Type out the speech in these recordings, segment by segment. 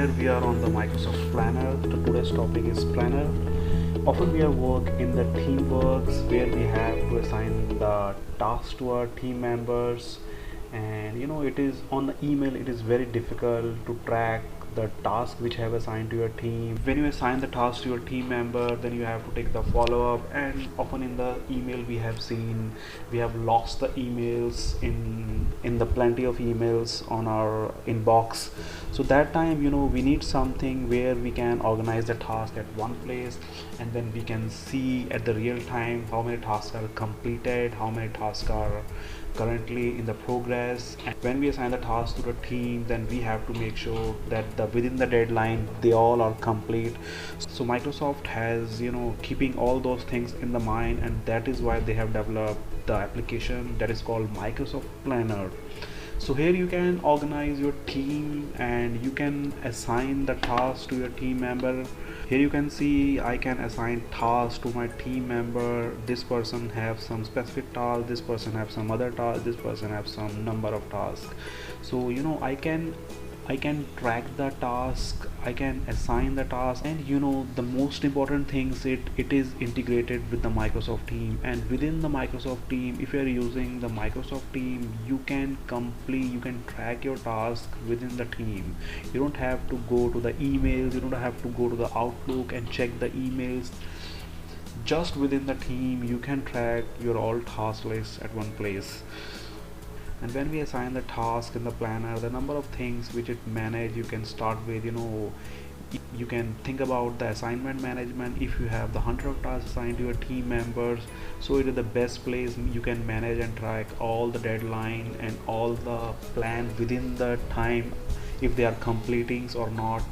here we are on the Microsoft Planner. Today's topic is Planner. Often we are work in the teamworks where we have to assign the tasks to our team members, and it is on the email. It is very difficult to track the task which have assigned to your team. When you assign the task to your team member, then you have to take the follow-up, and often in the email we have seen we have lost the emails in the plenty of emails on our inbox. So that time we need something where we can organize the task at one place, and then we can see at the real time how many tasks are completed, how many tasks are currently in the progress. And when we assign the task to the team, then we have to make sure that within the deadline they all are complete. So Microsoft has keeping all those things in the mind, and that is why they have developed the application that is called Microsoft Planner. So here you can organize your team and you can assign the task to your team member. Here you can see I can assign tasks to my team member. This person have some specific task, this person have some other task, this person have some number of tasks. So I can track the task, I can assign the task, and the most important things, it is integrated with the Microsoft team. And within the Microsoft team, if you are using the Microsoft team, you can track your task within the team. You don't have to go to the emails, you don't have to go to the Outlook and check the emails. Just within the team you can track your all task lists at one place. And when we assign the task in the planner, the number of things which it manage, you can start with you can think about the assignment management. If you have the 100 of tasks assigned to your team members, so it is the best place you can manage and track all the deadline and all the plan within the time, if they are completing or not.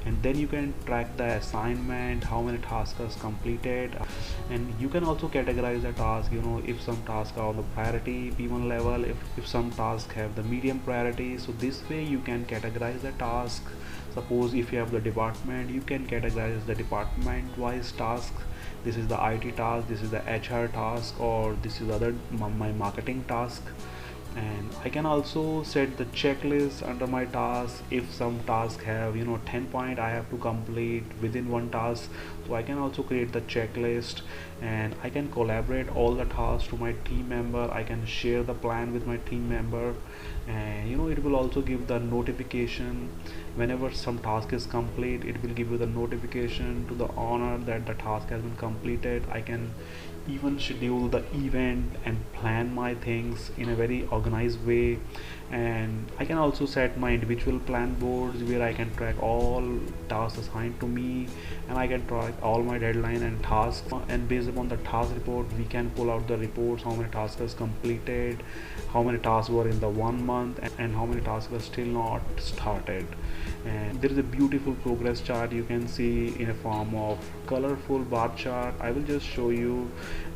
And then you can track the assignment, how many tasks are completed, and you can also categorize the task. If some tasks are on the priority P1 level, if some tasks have the medium priority. So this way you can categorize the task. Suppose if you have the department, you can categorize the department wise task. This is the IT task, this is the HR task, or this is other my marketing task. And I can also set the checklist under my task. If some task have 10 point I have to complete within one task, so I can also create the checklist, and I can collaborate all the tasks to my team member. I can share the plan with my team member, and it will also give the notification whenever some task is complete. It will give you the notification to the owner that the task has been completed. I can even schedule the event and plan my things in a very organized way. And I can also set my individual plan boards where I can track all tasks assigned to me, and I can track all my deadline and tasks. And based upon the task report, we can pull out the reports, how many tasks is completed, how many tasks were in the 1 month, and how many tasks are still not started. And there is a beautiful progress chart you can see in a form of colorful bar chart. I will just show you.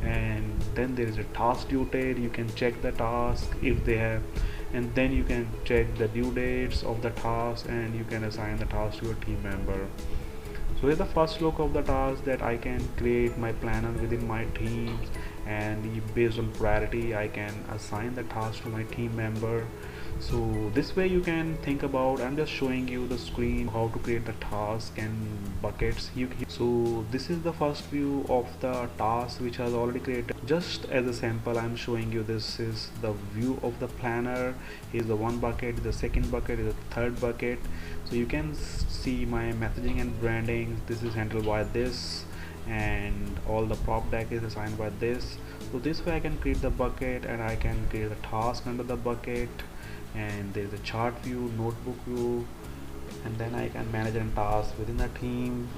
And then there is a task due date. You can check the task if they have, and then you can check the due dates of the task, and you can assign the task to your team member. So here's the first look of the task that I can create my planner within my teams, and based on priority I can assign the task to my team member. So this way you can think about, I'm just showing you the screen how to create the task and buckets. So this is the first view of the task which has already created. Just as a sample, I'm showing you, this is the view of the planner. Here's the one bucket, the second bucket is the third bucket. So you can see my messaging and branding, this is handled by this, and all the prop deck is assigned by this. So this way I can create the bucket, and I can create the task under the bucket, and there's a chart view, notebook view, and then I can manage a task within the team,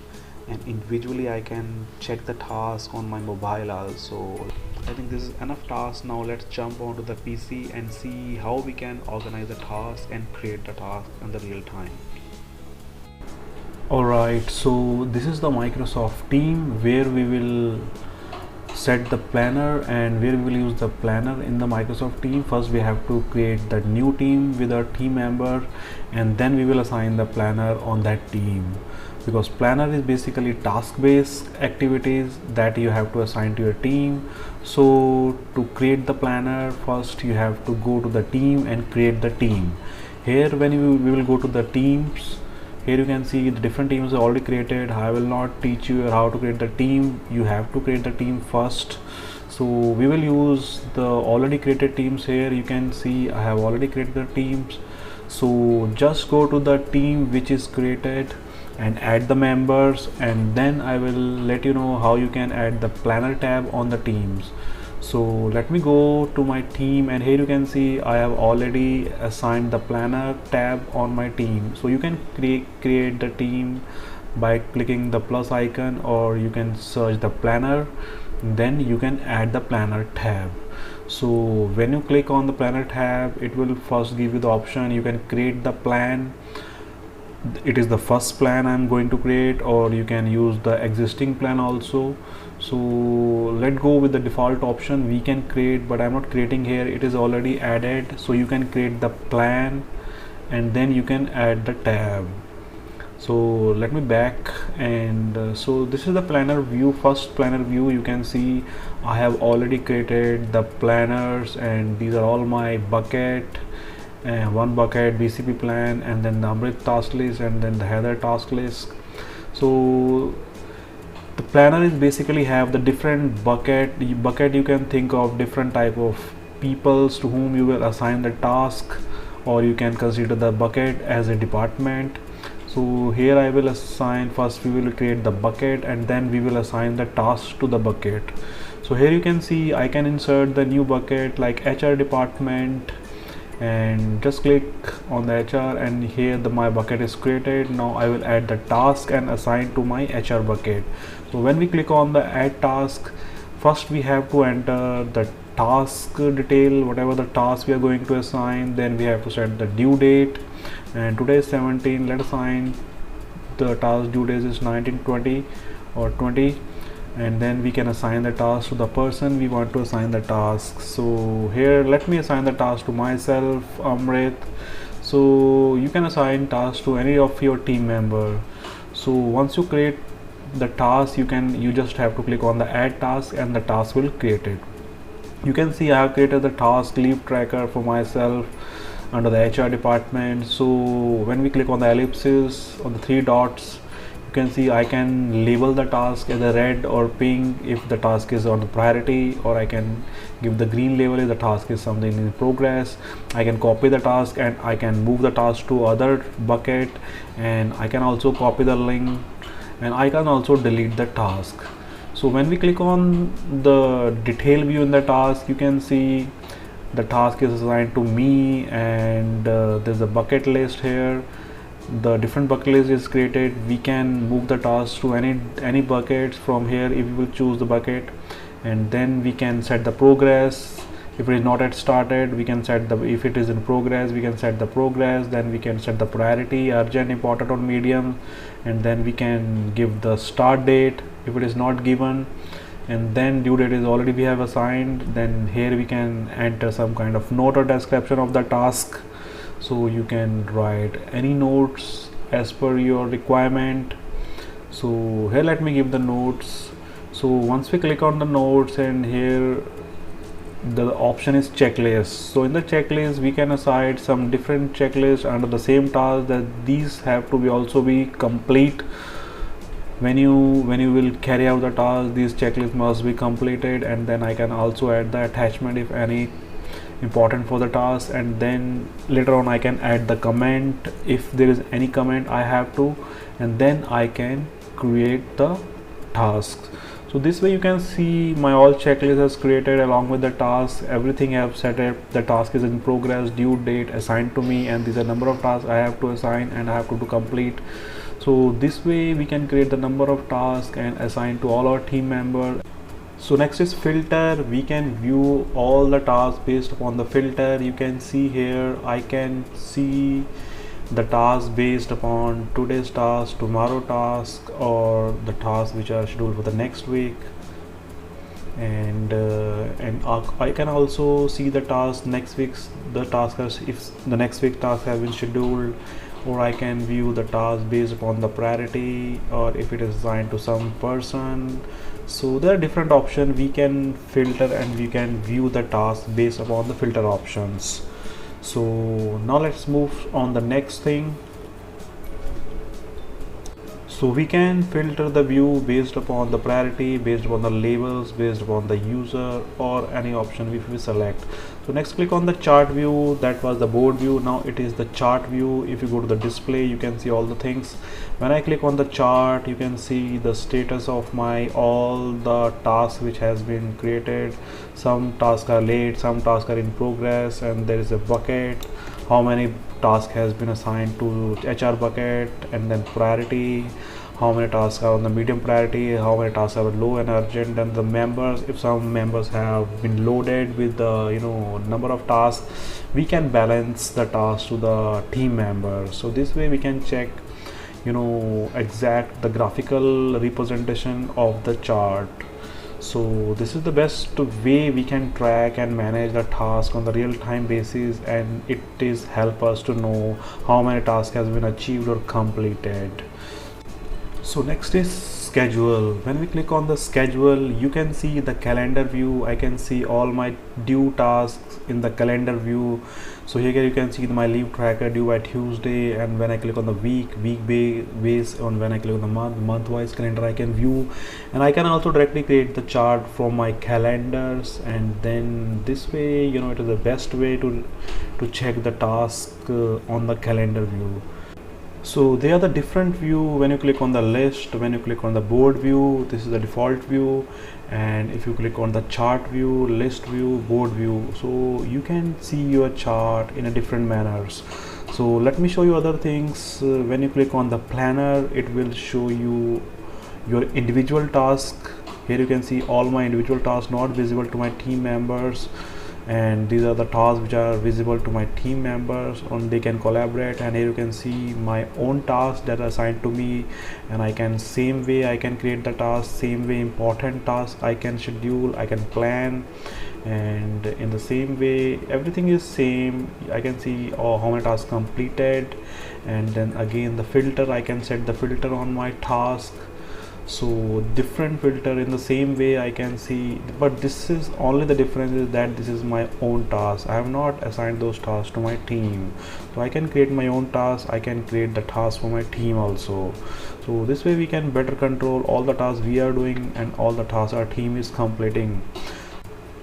and individually I can check the task on my mobile also. I think this is enough task. Now let's jump onto the PC and see how we can organize the task and create the task in the real time. Alright, so this is the Microsoft team where we will set the planner and where we will use the planner in the Microsoft team. First we have to create the new team with our team member, and then we will assign the planner on that team, because planner is basically task-based activities that you have to assign to your team. So to create the planner, first you have to go to the team and create the team. Here when we will go to the teams, Here you can see the different teams are already created. I will not teach you how to create the team. You have to create the team first. So we will use the already created teams. Here you can see I have already created the teams. So just go to the team which is created and add the members, and then I will let you know how you can add the planner tab on the teams. So let me go to my team, and here you can see I have already assigned the planner tab on my team. So you can create the team by clicking the plus icon, or you can search the planner, then you can add the planner tab. So when you click on the planner tab, it will first give you the option you can create the plan. It is the first plan I'm going to create, or you can use the existing plan also. So let's go with the default option we can create, but I'm not creating here, it is already added. So you can create the plan and then you can add the tab. So let me back, and so this is the planner view. First planner view, you can see I have already created the planners, and these are all my bucket, one bucket BCP plan, and then the Amrit task list, and then the Heather task list. So the planner is basically have the different bucket. You can think of different type of peoples to whom you will assign the task, or you can consider the bucket as a department. So here I will assign, first we will create the bucket and then we will assign the task to the bucket. So here you can see I can insert the new bucket like HR department, and just click on the HR, and here my bucket is created. Now I will add the task and assign to my HR bucket. So when we click on the add task, first we have to enter the task detail, whatever the task we are going to assign. Then we have to set the due date, and today is 17. Let's assign the task due date is 19/20 or 20, and then we can assign the task to the person we want to assign the task. So here let me assign the task to myself, Amrit. So you can assign tasks to any of your team member. So once you create the task, you just have to click on the add task and the task will create it. You can see I have created the task leave tracker for myself under the HR department. So when we click on the ellipsis on the three dots, you can see I can label the task as a red or pink if the task is on the priority, or I can give the green label if the task is something in progress. I can copy the task and I can move the task to other bucket, and I can also copy the link, and I can also delete the task. So when we click on the detail view in the task, you can see the task is assigned to me, and there's a bucket list here. The different bucket list is created. We can move the task to any buckets from here if we will choose the bucket, and then we can set the progress. If it is not yet started, we can set the, if it is in progress, we can set the progress. Then we can set the priority, urgent, important or medium, and then we can give the start date if it is not given, and then due date is already we have assigned. Then here we can enter some kind of note or description of the task. So you can write any notes as per your requirement. So here let me give the notes. So once we click on the notes, and here the option is checklist. So in the checklist we can assign some different checklists under the same task, that these have to be also be complete. When you will carry out the task, these checklists must be completed, and then I can also add the attachment if any important for the task, and then later on I can add the comment if there is any comment I have to, and then I can create the tasks. So this way you can see my all checklist is created along with the task. Everything I have set up. The task is in progress, due date, assigned to me, and these are number of tasks I have to assign and I have to complete. So this way we can create the number of tasks and assign to all our team members. So next is filter. We can view all the tasks based upon the filter. You can see here I can see the task based upon today's task, tomorrow task, or the tasks which are scheduled for the next week, and I can also see the task next week's the task as if the next week task has been scheduled, or I can view the task based upon the priority, or if it is assigned to some person. So there are different options we can filter, and we can view the task based upon the filter options. So now let's move on the next thing. So we can filter the view based upon the priority, based upon the labels, based upon the user, or any option if we select. So next click on the chart view. That was the board view. Now it is the chart view. If you go to the display, you can see all the things. When I click on the chart, you can see the status of my all the tasks which has been created. Some tasks are late, some tasks are in progress, and there is a bucket. How many task has been assigned to HR bucket, and then priority, how many tasks are on the medium priority, how many tasks are low and urgent, and the members, if some members have been loaded with the number of tasks, we can balance the tasks to the team members. So this way we can check exact the graphical representation of the chart. So this is the best way we can track and manage the task on the real-time basis, and it is help us to know how many tasks has been achieved or completed. So next is schedule. When we click on the schedule, you can see the calendar view. I can see all my due tasks in the calendar view. So here you can see my leave tracker due by Tuesday, and when I click on the week base, on when I click on the month wise calendar, I can view, and I can also directly create the chart from my calendars. And then this way it is the best way to check the task on the calendar view. So they are the different view. When you click on the list, when you click on the board view, this is the default view, and if you click on the chart view, list view, board view, so you can see your chart in a different manners. So let me show you other things. When you click on the planner, it will show you your individual task. Here you can see all my individual tasks not visible to my team members, and these are the tasks which are visible to my team members, and they can collaborate. And here you can see my own tasks that are assigned to me, and I can same way I can create the task, same way important tasks I can schedule, I can plan, and in the same way everything is same. I can see how many tasks completed, and then again the filter, I can set the filter on my task. So different filter in the same way I can see, but this is only the difference is that this is my own task. I have not assigned those tasks to my team, so I can create my own task, I can create the task for my team also. So this way we can better control all the tasks we are doing and all the tasks our team is completing.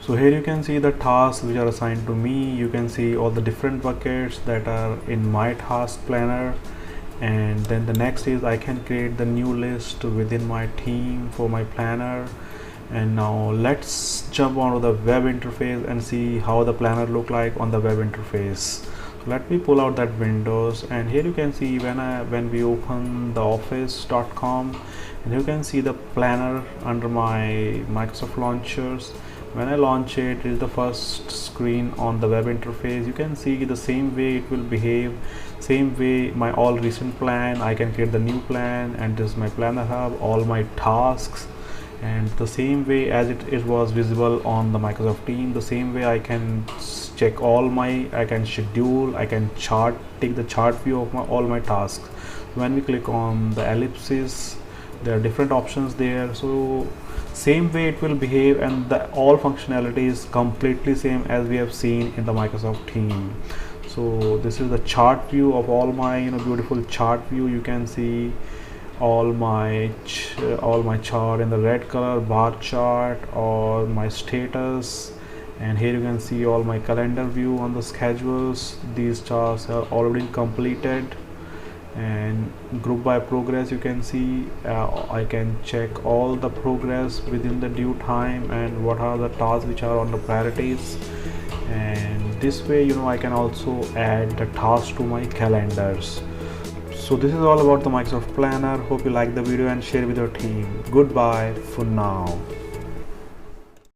So here you can see the tasks which are assigned to me. You can see all the different buckets that are in my task planner. And then the next is I can create the new list within my team for my planner. And now let's jump onto the web interface and see how the planner look like on the web interface. So let me pull out that Windows, and here you can see when we open the office.com, and you can see the planner under my Microsoft launchers. When I launch it, it is the first screen on the web interface. You can see the same way it will behave, same way my all recent plan, I can create the new plan, and this is my planner hub, all my tasks, and the same way as it was visible on the Microsoft team, the same way I can check I can schedule, I can take the chart view of all my tasks. When we click on the ellipses, there are different options there. So same way it will behave, and the all functionality is completely same as we have seen in the Microsoft team. So this is the chart view of all my beautiful chart view. You can see all my chart in the red color bar chart, or my status, and here you can see all my calendar view on the schedules. These charts are already completed, and group by progress you can see I can check all the progress within the due time and what are the tasks which are on the priorities. And this way I can also add the tasks to my calendars. So this is all about the Microsoft Planner. Hope you like the video and share with your team. Goodbye for now.